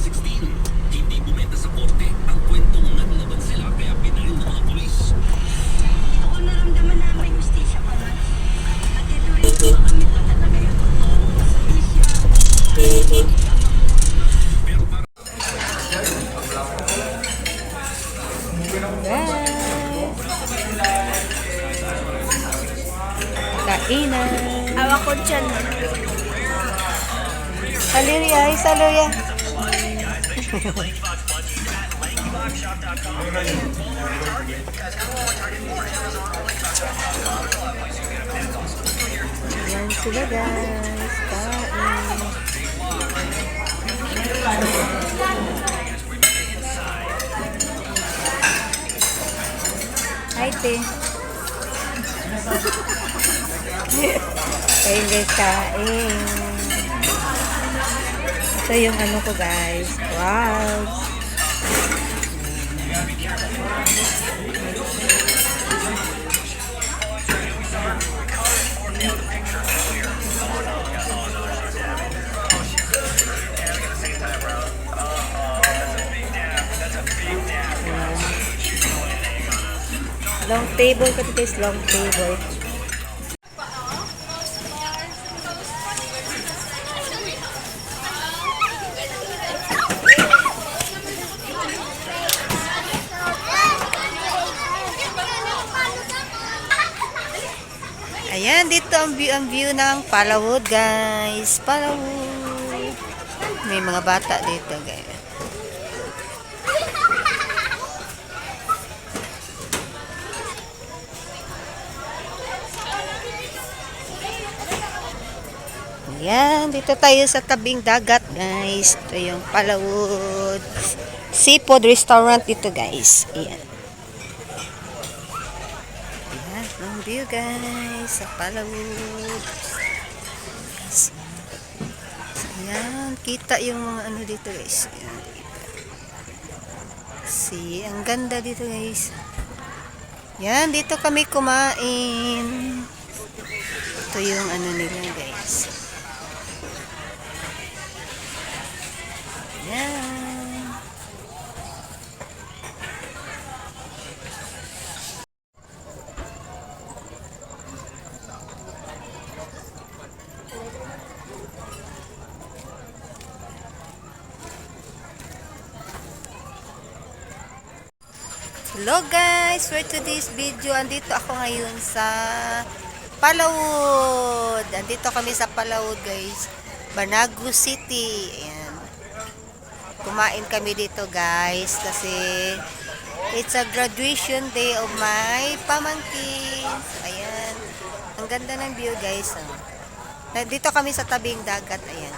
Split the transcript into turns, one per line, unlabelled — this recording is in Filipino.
Hindi bumenta sa korte ang kwentong nanlaban sila kaya pinaril ng mga pulis.
Ako naramdaman na may justisya pa na. At ito rin makamit na talaga yung totoong justisya.
Kainan.
Awak ko dyan.
Saluya, saluya. Yan sila guys. Kain. Hi, te. Kain guys, kain. Ito yung ano ko guys. Wow. Long table ko guys, long table. Ayan, dito ang view ng Palawood guys. Palawood. May mga bata dito guys. Ayan, dito tayo sa tabing dagat guys. Ito yung Palawood Seafood Restaurant dito guys. Ayan. Ayan, ang view guys sa Palawood. Ayan, kita yung mga ano dito guys. Ayan. See, ang ganda dito guys. Ayan, dito kami kumain. Ito yung ano nila guys. Ayan. Hello guys, for today's video, andito ako ngayon sa Palawood. Andito kami sa Palawood guys, Banagu City. Ayan. Kumain kami dito guys kasi it's a graduation day of my pamangkin. Ayan. Ang ganda ng view guys. Dito kami sa tabing dagat. Ayan.